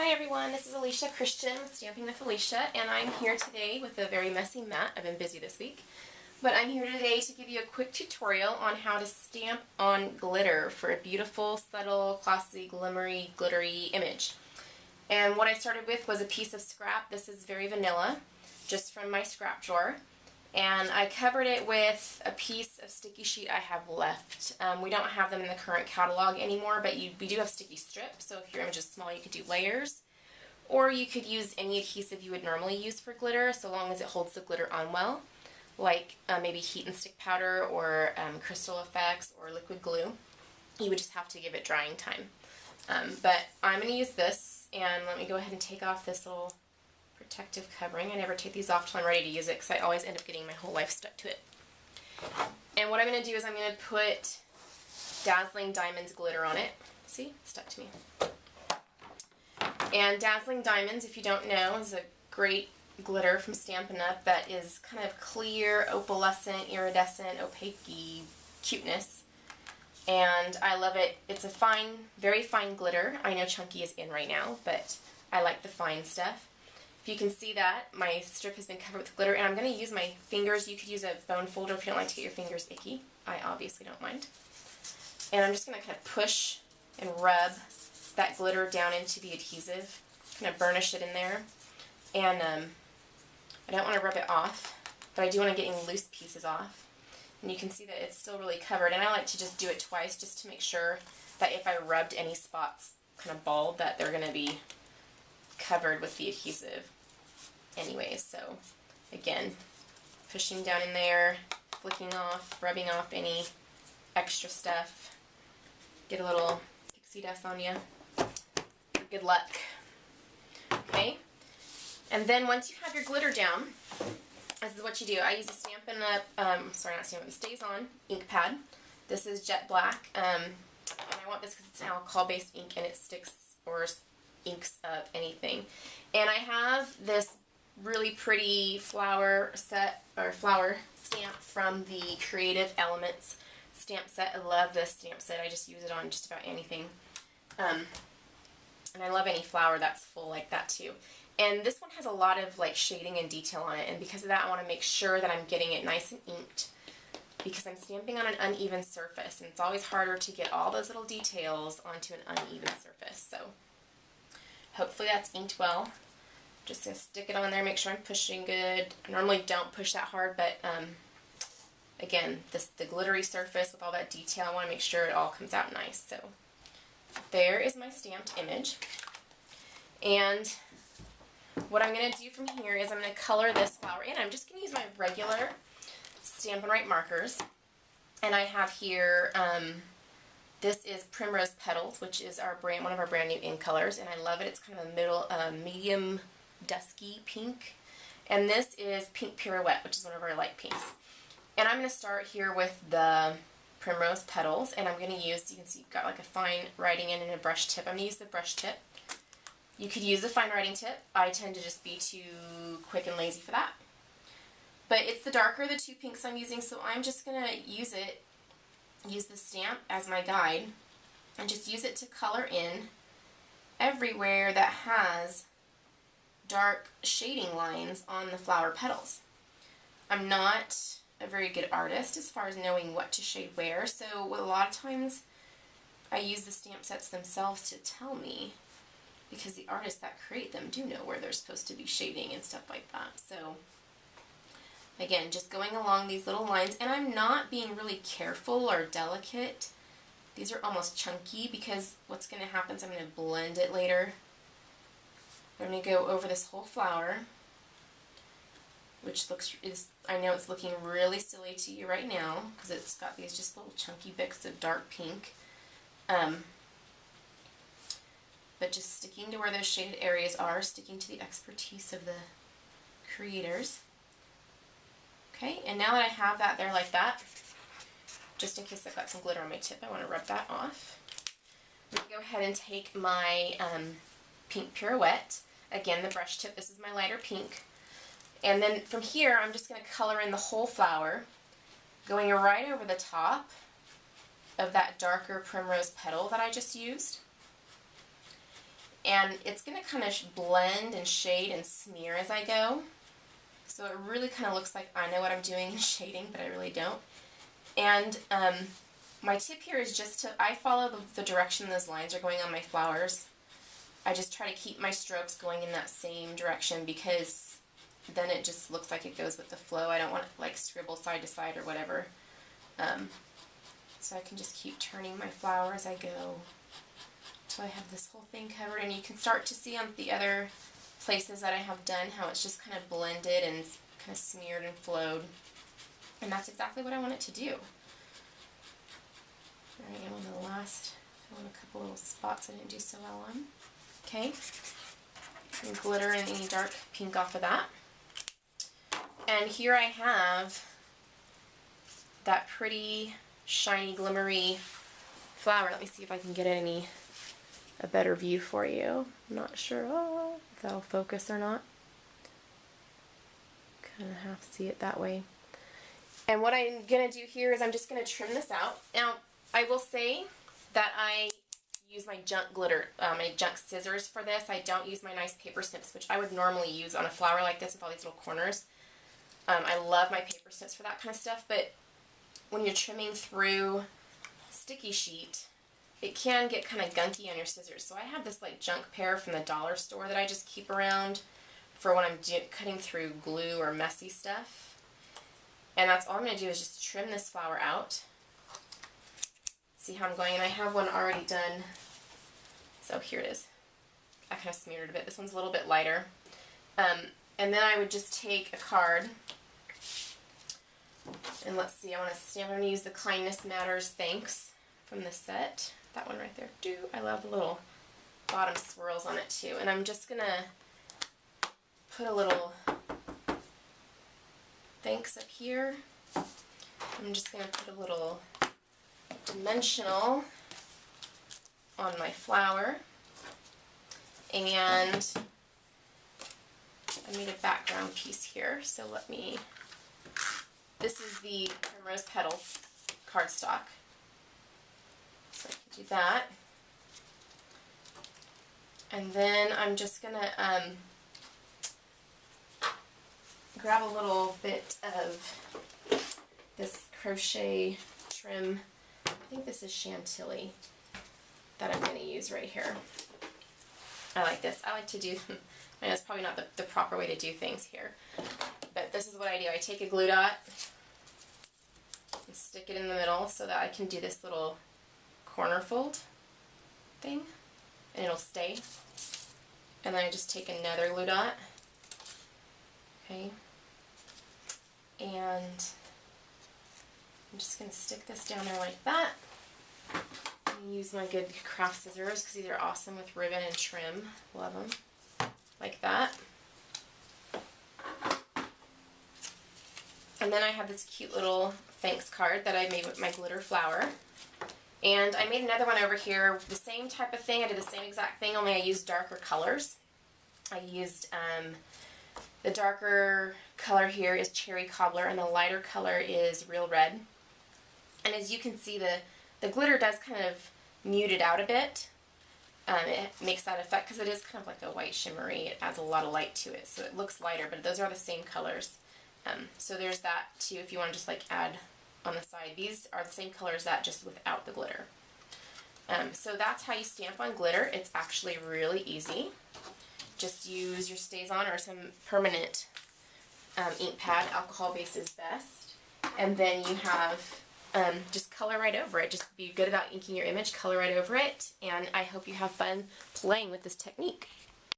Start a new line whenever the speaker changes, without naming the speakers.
Hi everyone, this is Alicia Christian with Stamping with Alicia, and I'm here today with a very messy mat. I've been busy this week. But I'm here today to give you a quick tutorial on how to stamp on glitter for a beautiful, subtle, classy, glimmery, glittery image. And what I started with was a piece of scrap. This is very vanilla, just from my scrap drawer. And I covered it with a piece of sticky sheet I have left. We don't have them in the current catalog anymore, but we do have sticky strips, so if your image is small you could do layers. Or you could use any adhesive you would normally use for glitter, so long as it holds the glitter on well, like maybe heat and stick powder or crystal effects or liquid glue. You would just have to give it drying time. But I'm going to use this, and let me go ahead and take off this little protective covering. I never take these off till I'm ready to use it because I always end up getting my whole life stuck to it. And what I'm going to do is I'm going to put Dazzling Diamonds glitter on it. See? It's stuck to me. And Dazzling Diamonds, if you don't know, is a great glitter from Stampin' Up! That is kind of clear, opalescent, iridescent, opaque cuteness. And I love it. It's a fine, very fine glitter. I know chunky is in right now, but I like the fine stuff. If you can see that, my strip has been covered with glitter, and I'm going to use my fingers. You could use a bone folder if you don't like to get your fingers icky. I obviously don't mind. And I'm just going to kind of push and rub that glitter down into the adhesive, kind of burnish it in there. And I don't want to rub it off, but I do want to get any loose pieces off. And you can see that it's still really covered, and I like to just do it twice just to make sure that if I rubbed any spots kind of bald, that they're going to be covered with the adhesive anyways. So again, pushing down in there, flicking off, rubbing off any extra stuff. Get a little pixie dust on you. Good luck. Okay, and then once you have your glitter down, this is what you do. I use a Stampin' Up, sorry, not Stampin' Up, Stays On ink pad. This is jet black, and I want this because it's an alcohol-based ink and it sticks or inks up anything. And I have this really pretty flower set, or flower stamp from the Creative Elements stamp set. I love this stamp set. I just use it on just about anything. And I love any flower that's full like that too. And this one has a lot of like shading and detail on it, and because of that I want to make sure that I'm getting it nice and inked, because I'm stamping on an uneven surface, and it's always harder to get all those little details onto an uneven surface. So hopefully that's inked well. Just going to stick it on there, make sure I'm pushing good. I normally don't push that hard, but again, the glittery surface with all that detail, I want to make sure it all comes out nice. So there is my stamped image. And what I'm going to do from here is I'm going to color this flower in. I'm just going to use my regular Stampin' Right markers. And I have here, this is Primrose Petals, which is our brand, one of our brand new ink colors, and I love it. It's kind of a middle, medium dusky pink. And this is Pink Pirouette, which is one of our light pinks. And I'm going to start here with the Primrose Petals, and I'm going to use, you can see, you've got like a fine writing in and a brush tip. I'm going to use the brush tip. You could use a fine writing tip. I tend to just be too quick and lazy for that. But it's the darker of the two pinks I'm using, so I'm just going to use the stamp as my guide, and just use it to color in everywhere that has dark shading lines on the flower petals. I'm not a very good artist as far as knowing what to shade where, so a lot of times I use the stamp sets themselves to tell me, because the artists that create them do know where they're supposed to be shading and stuff like that. So again, just going along these little lines, and I'm not being really careful or delicate. These are almost chunky, because what's going to happen is I'm going to blend it later. I'm going to go over this whole flower, which I know it's looking really silly to you right now, because it's got these just little chunky bits of dark pink. But just sticking to where those shaded areas are, sticking to the expertise of the creators. Okay, and now that I have that there like that, just in case I've got some glitter on my tip, I want to rub that off. I'm going to go ahead and take my Pink Pirouette. Again, the brush tip, this is my lighter pink. And then from here, I'm just going to color in the whole flower, going right over the top of that darker primrose petal that I just used. And it's going to kind of blend and shade and smear as I go. So it really kind of looks like I know what I'm doing in shading, but I really don't. And my tip here is just to, I follow the direction those lines are going on my flowers. I just try to keep my strokes going in that same direction because then it just looks like it goes with the flow. I don't want to like scribble side to side or whatever. So I can just keep turning my flower as I go until I have this whole thing covered. And you can start to see on the other places that I have done how it's just kind of blended and kind of smeared and flowed. And that's exactly what I want it to do. There I am on the last, fill in a couple little spots I didn't do so well on. Okay, and glitter and any dark pink off of that. And here I have that pretty, shiny, glimmery flower. Let me see if I can get a better view for you. I'm not sure if that'll focus or not. Kind of have to see it that way. And what I'm going to do here is I'm just going to trim this out. Now, I will say that I use my junk glitter, my junk scissors for this. I don't use my nice paper snips, which I would normally use on a flower like this with all these little corners. I love my paper snips for that kind of stuff, but when you're trimming through sticky sheet, it can get kind of gunky on your scissors. So I have this like junk pair from the dollar store that I just keep around for when I'm cutting through glue or messy stuff. And that's all I'm going to do is just trim this flower out. See how I'm going? And I have one already done. So here it is. I kind of smeared it a bit. This one's a little bit lighter. And then I would just take a card. And let's see, I want to stamp. I'm going to use the Kindness Matters Thanks from the set. That one right there. I love the little bottom swirls on it too. And I'm just going to put a little thanks up here. I'm just going to put a little dimensional on my flower. And I made a background piece here. So this is the Primrose Petals cardstock. So I can do that. And then I'm just going to grab a little bit of this crochet trim. I think this is Chantilly that I'm going to use right here. I like this. I like to do, I know it's probably not the proper way to do things here, but this is what I do. I take a glue dot and stick it in the middle so that I can do this little corner fold thing, and it'll stay. And then I just take another glue dot, okay, and I'm just going to stick this down there like that. And use my good craft scissors because these are awesome with ribbon and trim. Love them. Like that. And then I have this cute little thanks card that I made with my glitter flower. And I made another one over here, the same type of thing. I did the same exact thing, only I used darker colors. I used the darker color here is Cherry Cobbler, and the lighter color is Real Red. And as you can see, the glitter does kind of mute it out a bit. It makes that effect because it is kind of like a white shimmery. It adds a lot of light to it, so it looks lighter, but those are the same colors. So there's that too if you want to just like add on the side. These are the same color as that, just without the glitter. So that's how you stamp on glitter. It's actually really easy. Just use your StazOn or some permanent ink pad. Alcohol base is best. And then you have just color right over it. Just be good about inking your image, color right over it, and I hope you have fun playing with this technique.